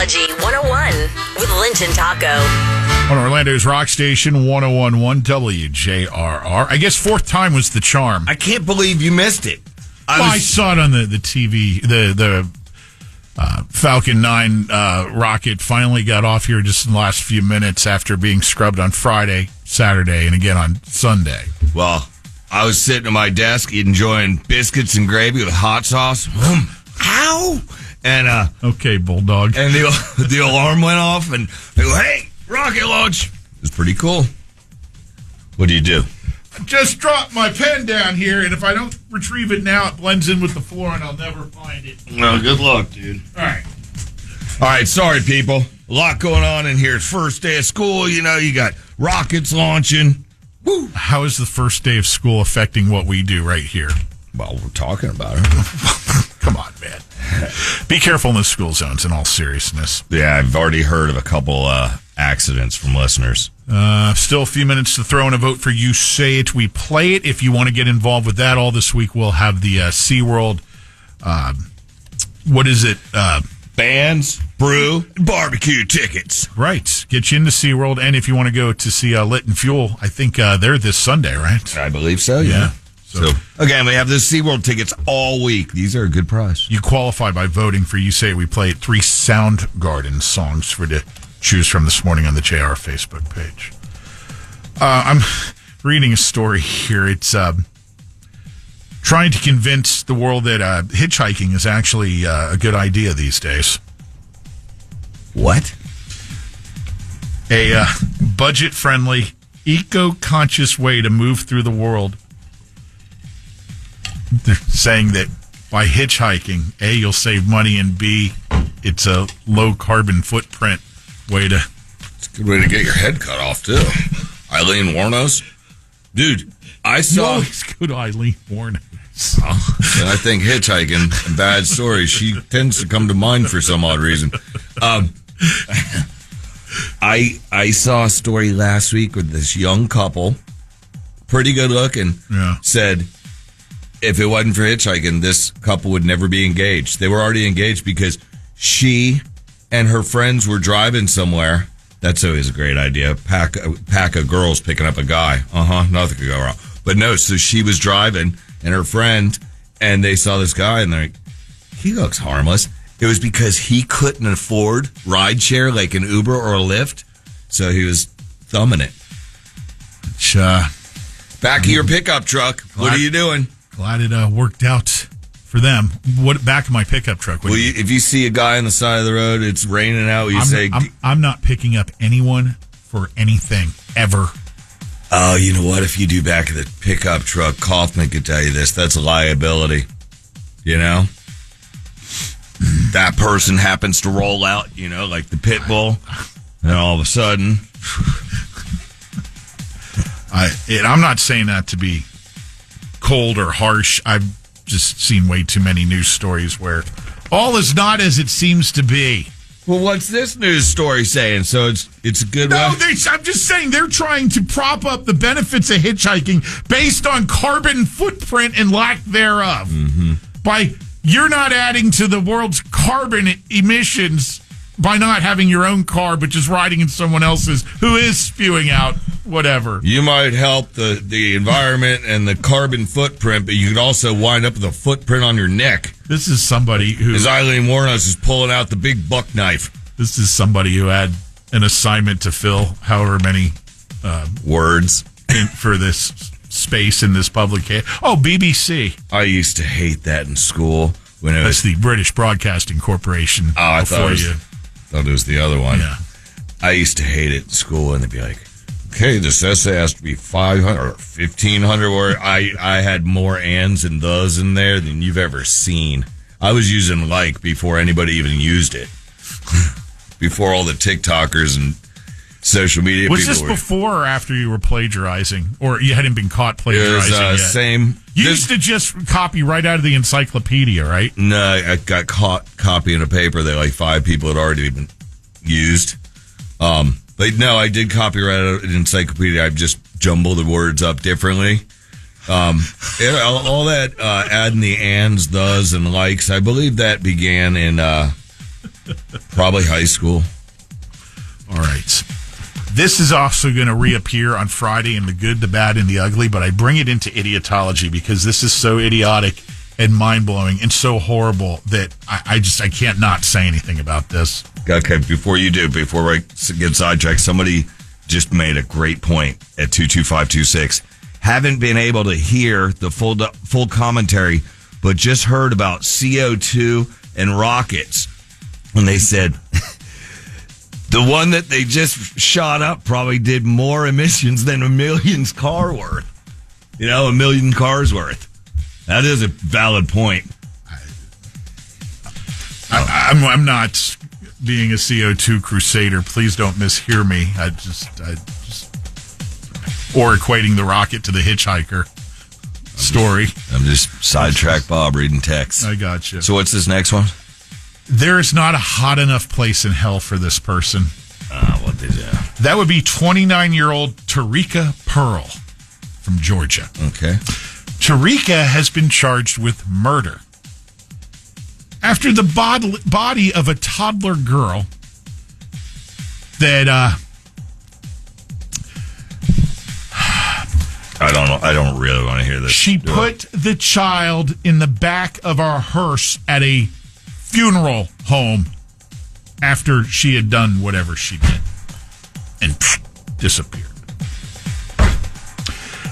Idiotology 101 with Lynch and Taco. On Orlando's rock station, 101.1 WJRR. I guess fourth time was the charm. I can't believe you missed it. I saw it on the TV. The Falcon 9 rocket finally got off here just in the last few minutes after being scrubbed on Friday, Saturday, and again on Sunday. Well, I was sitting at my desk enjoying biscuits and gravy with hot sauce. Ow! And okay, Bulldog. And the alarm went off, and they go, "Hey, rocket launch!" It was pretty cool. What do you do? I just dropped my pen down here, and if I don't retrieve it now, it blends in with the floor, and I'll never find it. Well, good luck, dude. All right. Sorry, people. A lot going on in here. It's first day of school. You know, you got rockets launching. Woo. How is the first day of school affecting what we do right here? Well, we're talking about it. Come on, man. Be careful in the school zones, in all seriousness. Yeah, I've already heard of a couple accidents from listeners. Still a few minutes to throw in a vote for You Say It, We Play It. If you want to get involved with that, all this week we'll have the SeaWorld, what is it? Bands, brew, barbecue tickets. Right. Get you into SeaWorld. And if you want to go to see Lit and Fuel, I think they're this Sunday, right? I believe so, yeah. So, again, we have the SeaWorld tickets all week. These are a good price. You qualify by voting for You Say It, We Play It. 3 Soundgarden songs for to choose from this morning on the JR Facebook page. I'm reading a story here. It's trying to convince the world that hitchhiking is actually a good idea these days. What? A budget-friendly, eco-conscious way to move through the world. They're saying that by hitchhiking, A, you'll save money, and B, it's a low-carbon footprint way to... It's a good way to get your head cut off, too. Eileen Warnos? Dude, I saw... You always go to Eileen Warnos. And I think hitchhiking, a bad story, she tends to come to mind for some odd reason. I saw a story last week with this young couple, pretty good looking, said if it wasn't for hitchhiking, this couple would never be engaged. They were already engaged because she and her friends were driving somewhere. That's always a great idea. Pack of girls picking up a guy. Nothing could go wrong. But no, so she was driving and her friend, and they saw this guy, and they're like, he looks harmless. It was because he couldn't afford rideshare like an Uber or a Lyft, so he was thumbing it. Back of your pickup truck. What are you doing? Glad it worked out for them. Back of my pickup truck? If you see a guy on the side of the road, it's raining out, I'm not picking up anyone for anything, ever. Oh, you know what? If you do back of the pickup truck, Kaufman could tell you this. That's a liability. You know? That person happens to roll out, like the pit bull, and all of a sudden... I'm not saying that to be cold or harsh. I've just seen way too many news stories where all is not as it seems to be. Well, what's this news story saying? So it's a good one? I'm just saying they're trying to prop up the benefits of hitchhiking based on carbon footprint and lack thereof. Mm-hmm. You're not adding to the world's carbon emissions by not having your own car, but just riding in someone else's who is spewing out whatever. You might help the environment and the carbon footprint, but you could also wind up with a footprint on your neck. This is somebody who... As Eileen Warnos is pulling out the big buck knife. This is somebody who had an assignment to fill however many... words. For this space in this publication. Oh, BBC. I used to hate that in school. That's the British Broadcasting Corporation. Oh, I thought it was the other one. Yeah. I used to hate it in school, and they'd be like, okay, this essay has to be 500 or 1,500 words. I had more ands and thes in there than you've ever seen. I was using before anybody even used it. Before all the TikTokers and social media was people. Was this before or after you were plagiarizing? Or you hadn't been caught plagiarizing yet? Same. You used to just copy right out of the encyclopedia, right? No, I got caught copying a paper that 5 people had already been used. But no, I did copy right out of an encyclopedia. I've just jumbled the words up differently. All that adding the ands, thes, and likes, I believe that began in Probably high school. All right. This is also going to reappear on Friday in The Good, the Bad, and the Ugly, but I bring it into Idiotology because this is so idiotic and mind-blowing and so horrible that I can't not say anything about this. Okay, before we get sidetracked, somebody just made a great point at 22526. Haven't been able to hear the full commentary, but just heard about CO2 and rockets. And they said the one that they just shot up probably did more emissions than a million cars worth. That is a valid point. I'm not being a CO2 crusader. Please don't mishear me. I just or equating the rocket to the hitchhiker story. I'm just sidetracked Bob reading text. I got you. So what's this next one? There is not a hot enough place in hell for this person. What did you? That would be 29-year-old Tarika Pearl from Georgia. Okay. Tarika has been charged with murder after the body of a toddler girl that I don't know. I don't really want to hear this. She put the child in the back of our hearse at a funeral home after she had done whatever she did and disappeared.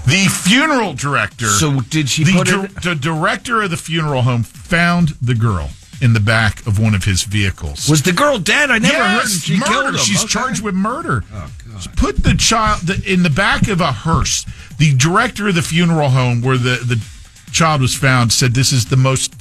The funeral director. So did she the director of the funeral home found the girl in the back of one of his vehicles. Was the girl dead? I never heard she murder. killed him. She's charged with murder. Oh, God. She put the child in the back of a hearse. The director of the funeral home where the child was found said this is the most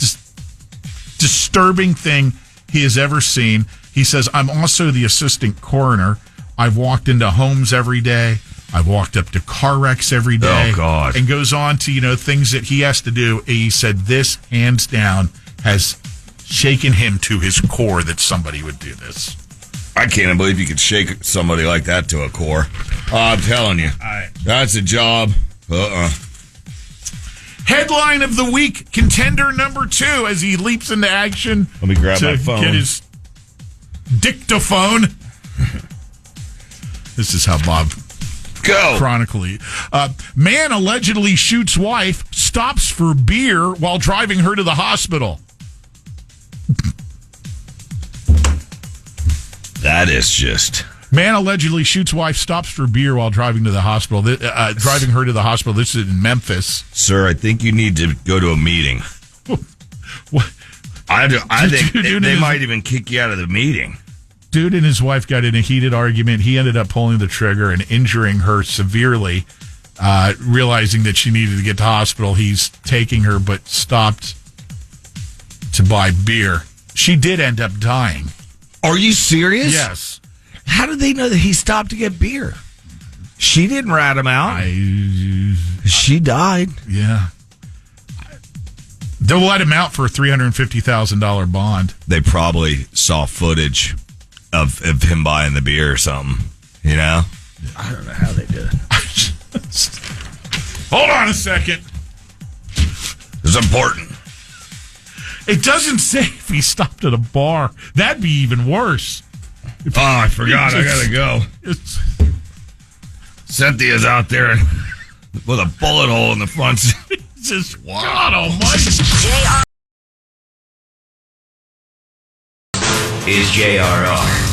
disturbing thing he has ever seen. He says, I'm also the assistant coroner. I've walked into homes every day. I've walked up to car wrecks every day. Oh, God. And goes on to, things that he has to do. He said this, hands down, has shaken him to his core that somebody would do this. I can't believe you could shake somebody like that to a core. I'm telling you. That's a job. Headline of the week, contender number 2 as he leaps into action. Let me grab my phone. Get his dictaphone. This is how Bob chronically. Man allegedly shoots wife, stops for beer while driving her to the hospital. That is just... Man allegedly shoots wife, stops for beer while driving to the hospital. Driving her to the hospital. This is in Memphis. Sir, I think you need to go to a meeting. What? I think they might even kick you out of the meeting. Dude and his wife got in a heated argument. He ended up pulling the trigger and injuring her severely. Realizing that she needed to get to the hospital, he's taking her, but stopped to buy beer. She did end up dying. Are you serious? Yes. How did they know that he stopped to get beer? She didn't rat him out. She died. Yeah. They'll let him out for a $350,000 bond. They probably saw footage of him buying the beer or something, I don't know how they did it. Hold on a second. It's important. It doesn't say if he stopped at a bar. That'd be even worse. I forgot. I gotta go. Cynthia's out there with a bullet hole in the front. Jesus, God almighty. Is JRR.